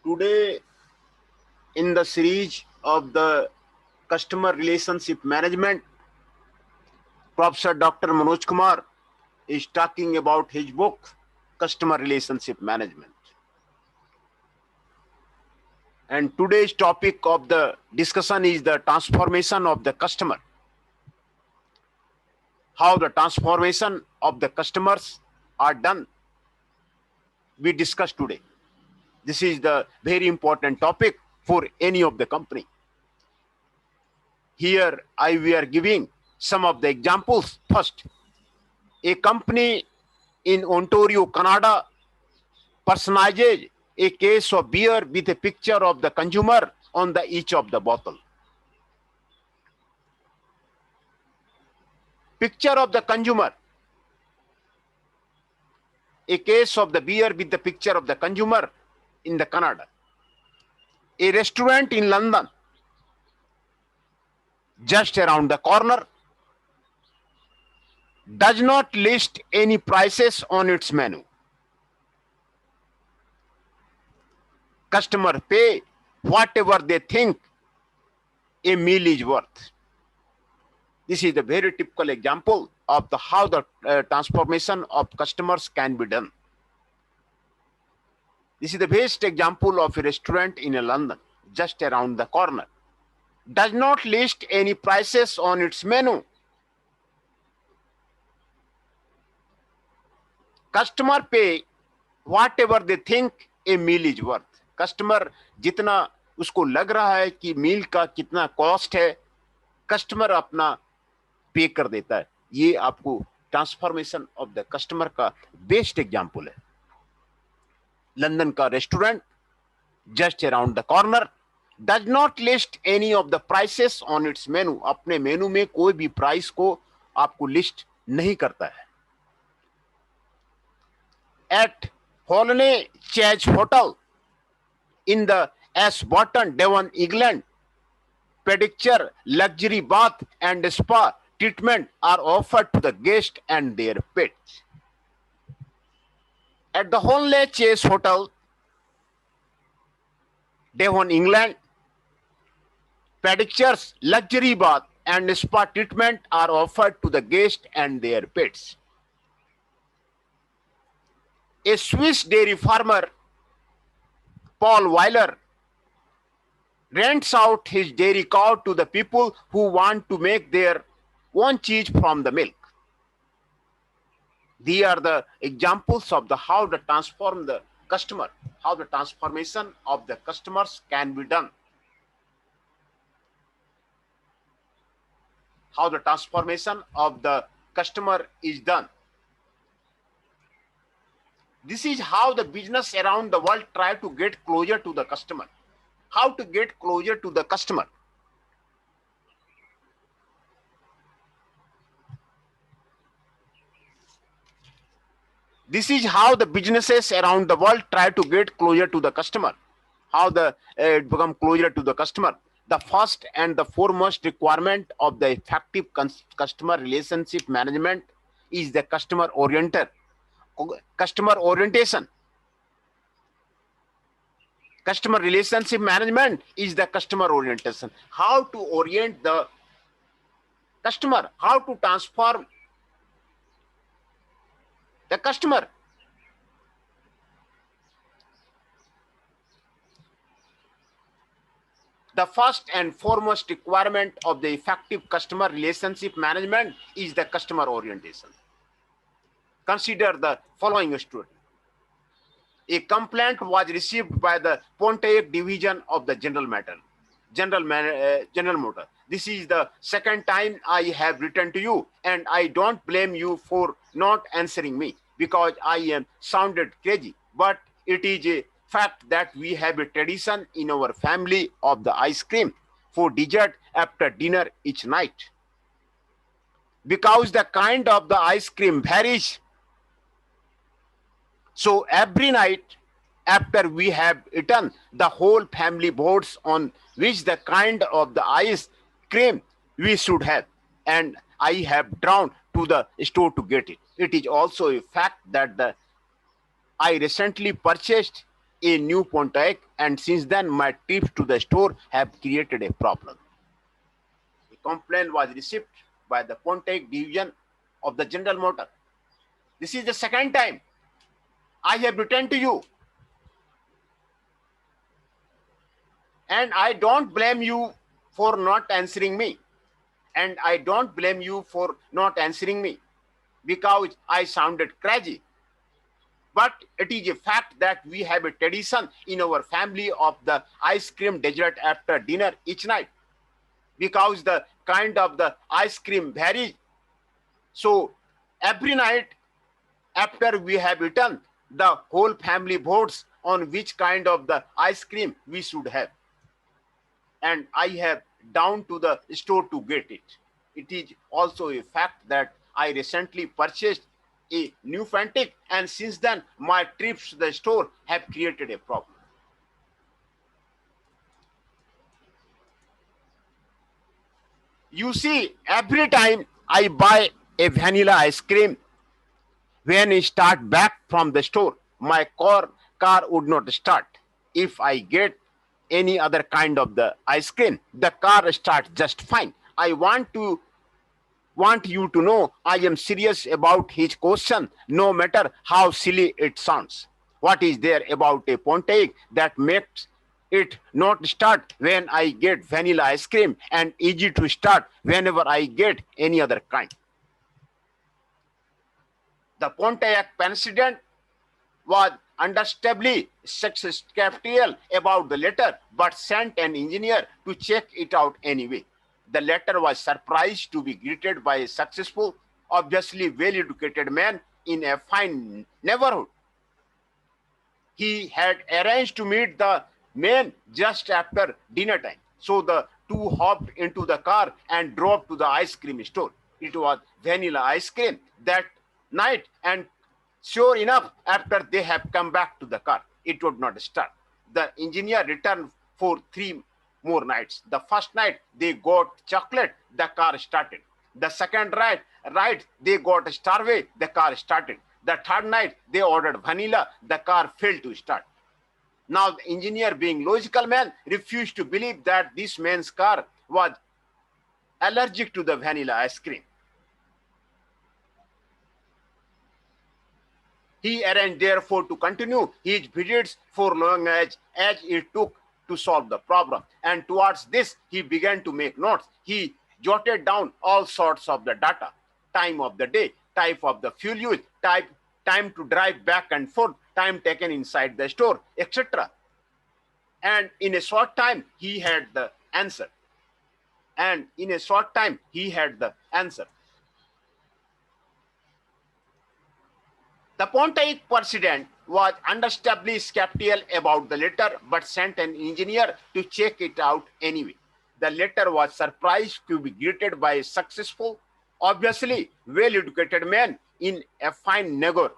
Today, in the series of the customer relationship management, Professor Dr. Manoj Kumar is talking about his book, Customer Relationship Management. And today's topic of the discussion is the transformation of the customer. How the transformation of the customers are done, we discuss today. This is the very important topic for any of the company. Here we are giving some of the examples. First, a company in Ontario, Canada personalizes a case of beer with a picture of the consumer on the each of the bottle. Picture of the consumer. A case of the beer with the picture of the consumer in the Canada. A restaurant in London, just around the corner, does not list any prices on its menu. Customer pay whatever they think a meal is worth. This is a very typical example of how the transformation of customers can be done. This is the best example of a restaurant in London, just around the corner. Does not list any prices on its menu. Customer pay whatever they think a meal is worth. Customer जितना उसको लग रहा है कि मील का कितना cost है, customer अपना पे कर देता है. ये आपको ट्रांसफॉर्मेशन ऑफ द कस्टमर का बेस्ट एग्जांपल है. लंदन का restaurant just around the corner does not list any of the prices on it's मेनू. अपने मेनू में कोई भी प्राइस को आपको लिस्ट नहीं करता है. एट हॉलने चैज hotel in the Ashburton, Devon, England, pedicure, luxury bath and spa treatment are offered to the guests and their pets. At the Holney Chase Hotel, Devon, England, pedicures, luxury bath and spa treatment are offered to the guests and their pets. A Swiss dairy farmer, Paul Weiler, rents out his dairy cow to the people who want to make their own cheese from the milk. These are the examples of how to transform the customer, how the transformation of the customers can be done. How the transformation of the customer is done. This is how the business around the world try to get closer to the customer. How to get closer to the customer. This is how the businesses around the world try to get closer to the customer. How the become closer to the customer. The first and the foremost requirement of the effective customer relationship management is the customer orientation. Customer relationship management is the customer orientation. How to orient the customer, how to transform the customer. The first and foremost requirement of the effective customer relationship management is the customer orientation. Consider the following story. A complaint was received by the Pontiac division of the General Motors. This is the second time I have written to you, and I don't blame you for not answering me because I am sounded crazy. But it is a fact that we have a tradition in our family of the ice cream for dessert after dinner each night. Because the kind of the ice cream varies, so every night after we have eaten, the whole family votes on which the kind of the ice cream we should have, and I have drawn to the store to get it. It is also a fact that I recently purchased a new Pontiac, and since then my trips to the store have created a problem. A complaint was received by the Pontiac division of the General Motor. This is the second time I have written to you, and I don't blame you for not answering me. And I don't blame you for not answering me because I sounded crazy. But it is a fact that we have a tradition in our family of the ice cream dessert after dinner each night, because the kind of the ice cream varies. So every night after we have eaten, the whole family votes on which kind of the ice cream we should have. And I have down to the store to get it. It is also a fact that I recently purchased a new Fantic, and since then my trips to the store have created a problem. You see, every time I buy a vanilla ice cream, when I start back from the store, my car would not start. If I get any other kind of the ice cream, the car starts just fine. I want you to know I am serious about his question, no matter how silly it sounds. What is there about a Pontiac that makes it not start when I get vanilla ice cream and easy to start whenever I get any other kind? The Pontiac president was understandably skeptical about the letter, but sent an engineer to check it out anyway. The letter was surprised to be greeted by a successful, obviously well-educated man in a fine neighborhood. He had arranged to meet the man just after dinner time. So the two hopped into the car and drove to the ice cream store. It was vanilla ice cream that night, and sure enough, after they have come back to the car, it would not start. The engineer returned for 3 more nights. The first night they got chocolate, the car started. The second night they got strawberry, the car started. The third night they ordered vanilla, the car failed to start. Now the engineer, being logical man, refused to believe that this man's car was allergic to the vanilla ice cream. He arranged therefore to continue his visits for long as it took to solve the problem. And towards this, he began to make notes. He jotted down all sorts of the data: time of the day, type of the fuel used, time to drive back and forth, time taken inside the store, etc. And in a short time, he had the answer. The Pontiac president was understandably skeptical about the letter, but sent an engineer to check it out anyway. The letter was surprised to be greeted by a successful, obviously well-educated man in a fine neighborhood.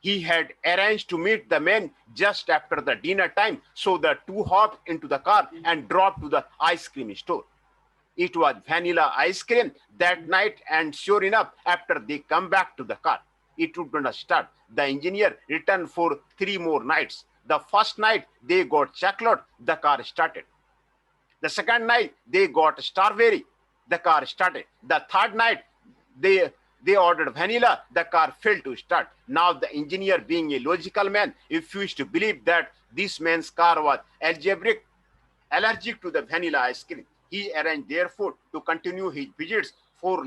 He had arranged to meet the man just after the dinner time, so the two hopped into the car and drove to the ice cream store. It was vanilla ice cream that night, and sure enough, after they come back to the car, it would not start. The engineer returned for 3 more nights. The first night they got chocolate, the car started. The second night they got strawberry, the car started. The third night they ordered vanilla, the car failed to start. Now the engineer, being a logical man, refused to believe that this man's car was allergic to the vanilla ice cream. He arranged therefore to continue his visits for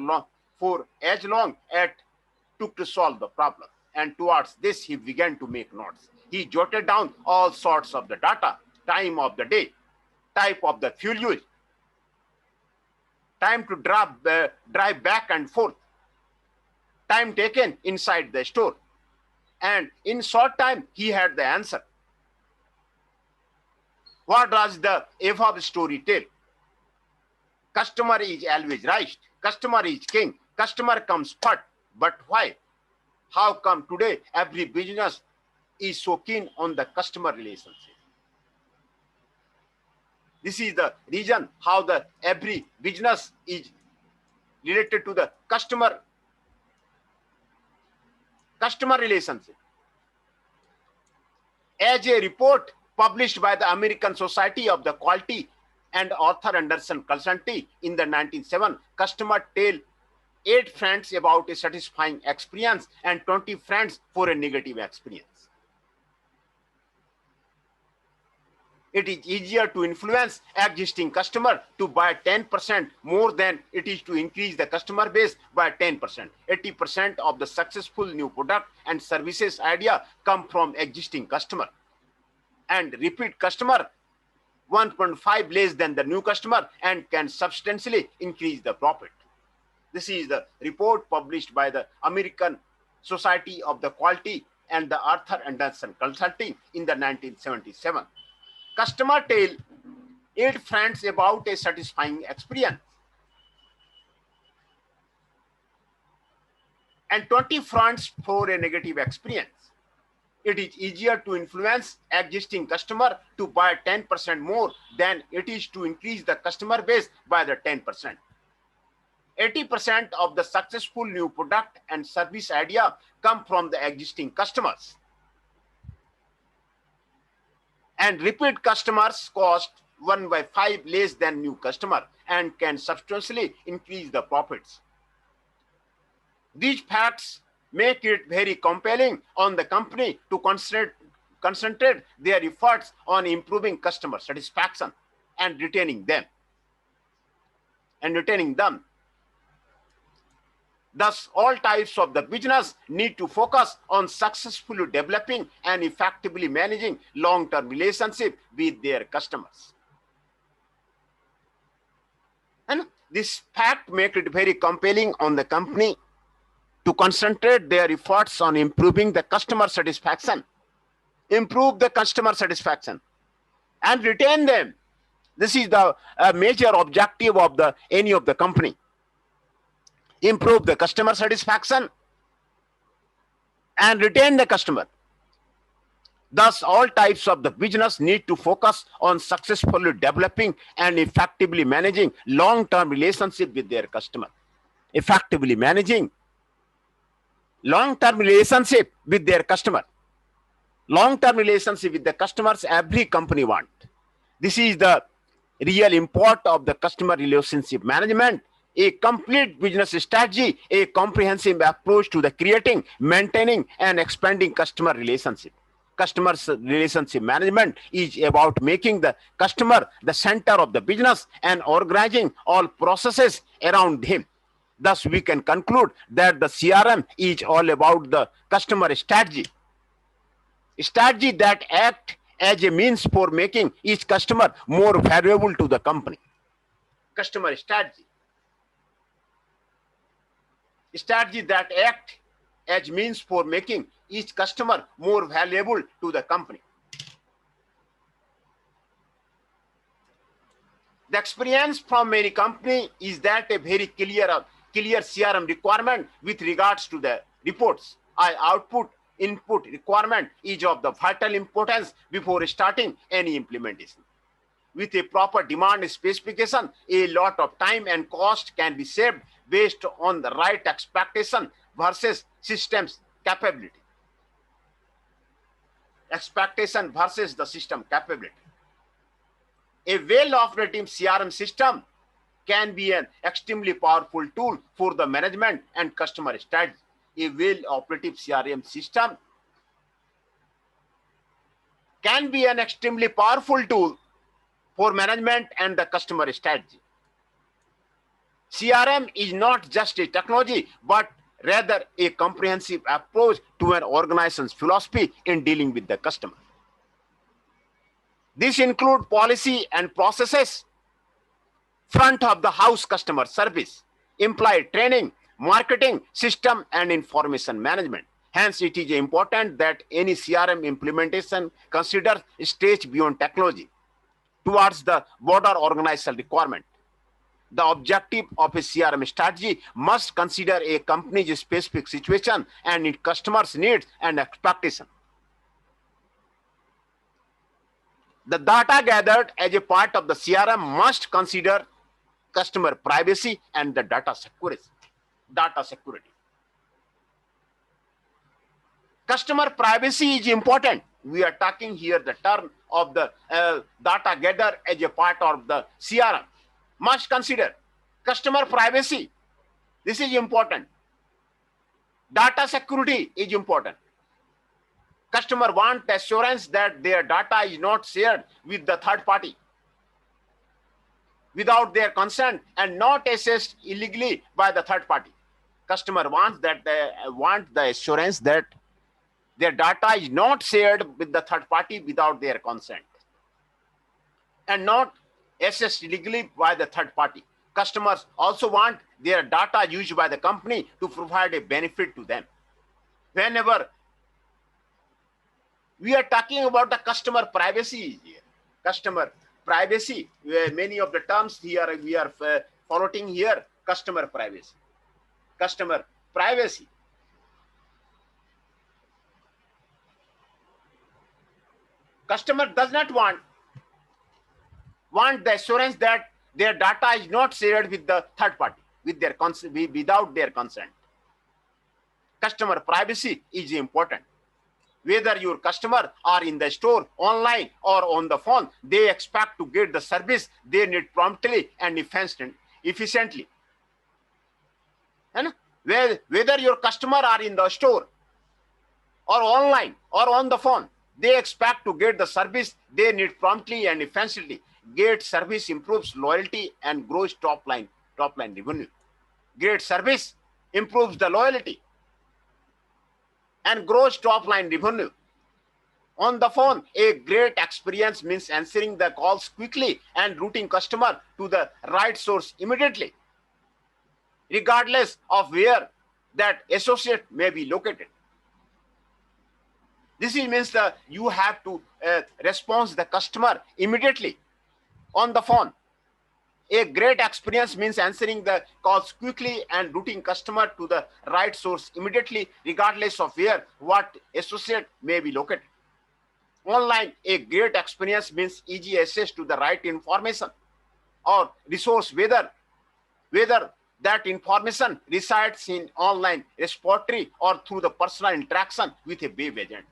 as long as took to solve the problem. And towards this, he began to make notes. He jotted down all sorts of the data: time of the day, type of the fuel used, time to drive back and forth, time taken inside the store. And in short time, he had the answer. What does the above story tell? Customer is always right. Customer is king. Customer comes first. But why? How come today every business is so keen on the customer relationship? This is the reason how the every business is related to the customer relationship. As a report published by the American Society of the Quality and Arthur Andersen Consulting in the 1907, customers tell 8 friends about a satisfying experience and 20 friends for a negative experience. It is easier to influence existing customer to buy 10% more than it is to increase the customer base by 10%. 80% of the successful new product and services idea come from existing customer. And repeat customer 1.5 less than the new customer and can substantially increase the profit. This is the report published by the American Society of the Quality and the Arthur Andersen Consulting in the 1977. Customer tell 8 friends about a satisfying experience and 20 friends for a negative experience. It is easier to influence existing customer to buy 10% more than it is to increase the customer base by the 10%. 80% of the successful new product and service idea come from the existing customers. And repeat customers cost 1/5 less than new customer and can substantially increase the profits. These facts make it very compelling on the company to concentrate their efforts on improving customer satisfaction and retaining them. Thus, all types of the business need to focus on successfully developing and effectively managing long-term relationship with their customers. And this fact makes it very compelling on the company to concentrate their efforts on improving the customer satisfaction, improve the customer satisfaction, and retain them. This is the major objective of any of the company. Improve the customer satisfaction and retain the customer. Thus, all types of the business need to focus on successfully developing and effectively managing long-term relationship with their customer. Effectively managing long-term relationship with their customer. Long-term relationship with the customers every company want. This is the real import of the customer relationship management. A complete business strategy, a comprehensive approach to the creating, maintaining, and expanding customer relationship. Customer relationship management is about making the customer the center of the business and organizing all processes around him. Thus, we can conclude that the CRM is all about the customer strategy. Strategy that act as a means for making each customer more valuable to the company. Customer strategy. Strategy that act as means for making each customer more valuable to the company. The experience from many company is that a very clear CRM requirement with regards to the reports. Input requirement is of the vital importance before starting any implementation. With a proper demand specification, a lot of time and cost can be saved based on the right expectation versus systems capability. Expectation versus the system capability. A well-operating CRM system can be an extremely powerful tool for the management and customer strategy. A well-operative CRM system can be an extremely powerful tool for management and the customer strategy. CRM is not just a technology, but rather a comprehensive approach to an organization's philosophy in dealing with the customer. This includes policy and processes, front of the house customer service, employee training, marketing, system, and information management. Hence, it is important that any CRM implementation considers stage beyond technology towards the broader organizational requirement. The objective of a CRM strategy must consider a company's specific situation and its customers' needs and expectations. The data gathered as a part of the CRM must consider customer privacy and the data security. Customer privacy is important. we are talking here the term of the data gather as a part of the CRM. Must consider customer privacy. This is important. Data security is important. Customer want assurance that their data is not shared with the third party without their consent and not accessed illegally by the third party. Customer wants that they want the assurance that their data is not shared with the third party without their consent and not accessed illegally by the third party. Customers also want their data used by the company to provide a benefit to them. Whenever we are talking about the customer privacy here, customer privacy, many of the terms here we are following here, customer privacy. Customer privacy. Customer does not want the assurance that their data is not shared with the third party without their consent. Customer privacy is important. Whether your customer are in the store, online, or on the phone, they expect to get the service they need promptly and efficiently. And whether your customer are in the store or online or on the phone, they expect to get the service they need promptly and efficiently. Great service improves loyalty and grows top line revenue. Great service improves the loyalty and grows top line revenue. On the phone, a great experience means answering the calls quickly and routing customer to the right source immediately, regardless of where that associate may be located. This means that you have to respond the customer immediately on the phone. A great experience means answering the calls quickly and routing customer to the right source immediately, regardless of where what associate may be located. Online, a great experience means easy access to the right information or resource, whether that information resides in online repository or through the personal interaction with a web agent.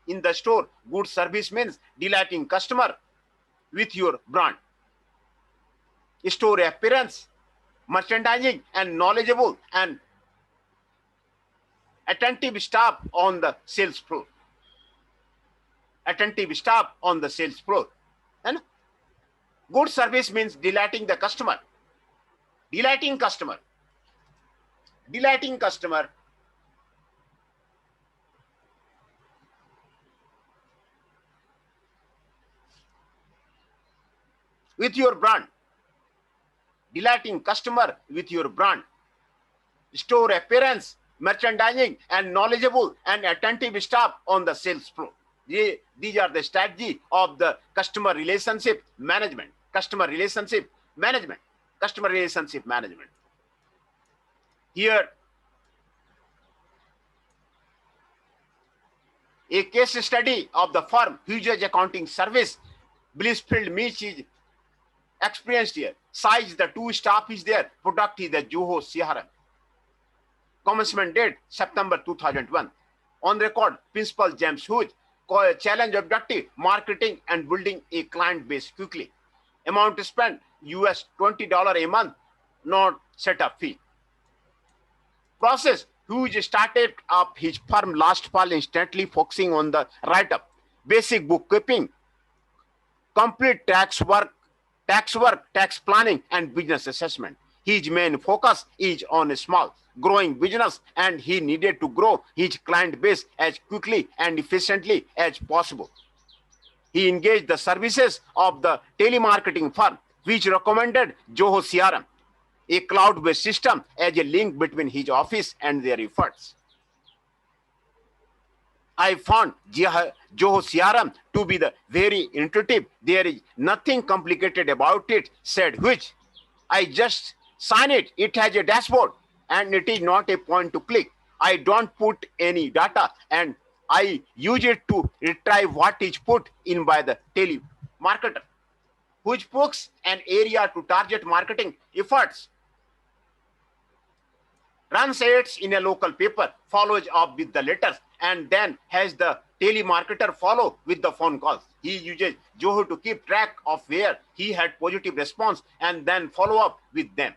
In the store, good service means delighting customer with your brand. Store appearance, merchandising, and knowledgeable and attentive staff on the sales floor. Attentive staff on the sales floor. And good service means delighting the customer. Delighting customer. Delighting customer. With your brand. Delighting customer with your brand. Store appearance, merchandising, and knowledgeable and attentive staff on the sales floor. These are the strategy of the customer relationship management. Customer relationship management. Customer relationship management. Here, a case study of the firm Hughes Accounting Service, Blissfield Mitch is experienced here. Size, the 2 staff is there. Product is the Zoho CRM. Commencement date, September 2001. On record, Principal James Hughes. Challenge objective, marketing and building a client base quickly. Amount spent, US $20 a month, not setup fee. Process, Hughes started up his firm last fall, instantly focusing on the write-up, basic bookkeeping, complete tax work, tax planning, and business assessment. His main focus is on a small, growing business, and he needed to grow his client base as quickly and efficiently as possible. He engaged the services of the telemarketing firm, which recommended Zoho CRM, a cloud-based system, as a link between his office and their efforts. I found Zoho CRM to be the very intuitive. There is nothing complicated about it, said Hughes. I just sign it. It has a dashboard, and it is not a point to click. I don't put any data, and I use it to retrieve what is put in by the telemarketer. Hughes picks an area to target marketing efforts, runs ads in a local paper, follows up with the letters, and then has the telemarketer follow with the phone calls. He uses Zoho to keep track of where he had positive response and then follow up with them.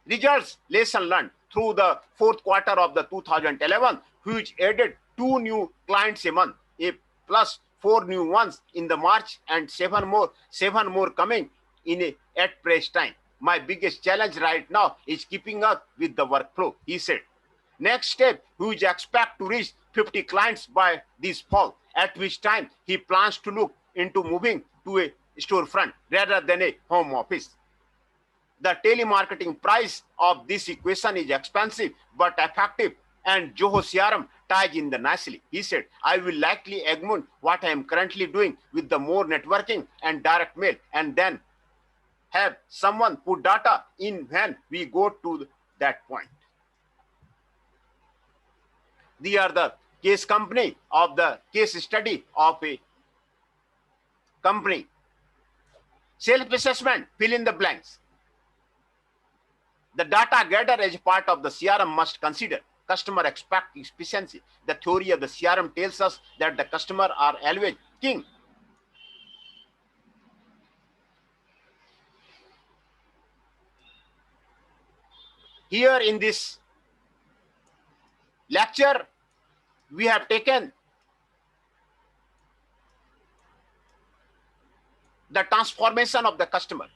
Results, lesson learned through the fourth quarter of the 2011, which added 2 new clients a month, a plus 4 new ones in the March and 7 more coming in at press time. My biggest challenge right now is keeping up with the workflow, he said. Next step, which expect to reach 50 clients by this fall, at which time he plans to look into moving to a storefront rather than a home office. The telemarketing price of this equation is expensive but effective, and Zoho CRM ties in the nicely. He said, I will likely augment what I am currently doing with the more networking and direct mail, and then have someone put data in when we go to that point. These are the case company of the case study of a company. Self-assessment, fill in the blanks. The data gathered as part of the CRM must consider customer expect efficiency. The theory of the CRM tells us that the customer are always king. Here in this lecture, we have taken the transformation of the customer,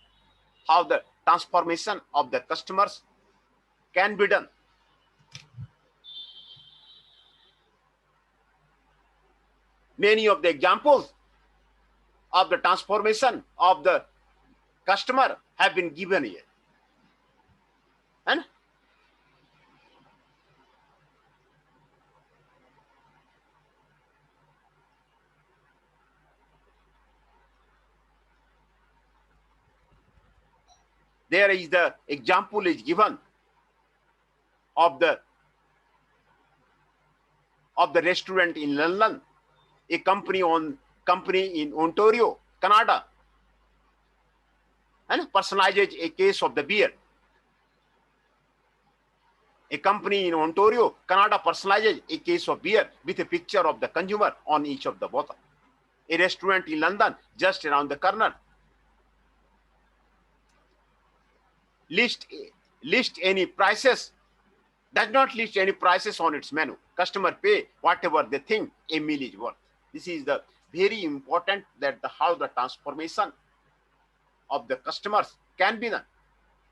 how the transformation of the customers can be done. Many of the examples of the transformation of the customer have been given here. And there is the example is given of the restaurant in London, a company in Ontario, Canada, and personalizes a case of the beer. A company in Ontario, Canada personalizes a case of beer with a picture of the consumer on each of the bottle. A restaurant in London, just around the corner, does not list any prices on its menu. Customer pay whatever they think a meal is worth. This is the very important that how the transformation of the customers can be done.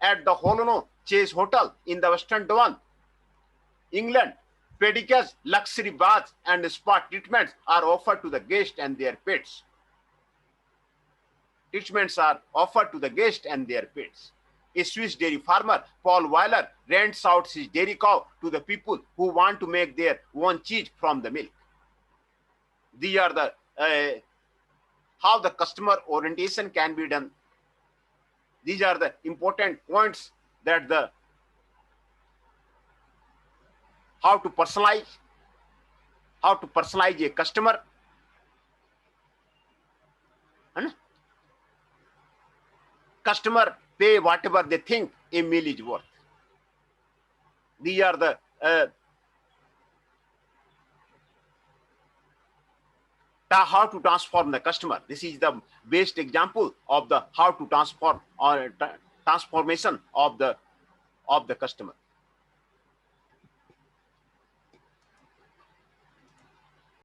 At the Holono Chase Hotel in the Western Devon, England, pedicures, luxury baths, and spa treatments are offered to the guests and their pets. Treatments are offered to the guests and their pets. A Swiss dairy farmer, Paul Weiler, rents out his dairy cow to the people who want to make their own cheese from the milk. These are the how the customer orientation can be done. These are the important points that how to personalize a customer, and customer pay whatever they think a meal is worth. These are the how to transform the customer. This is the best example of the how to transform or transformation of the customer.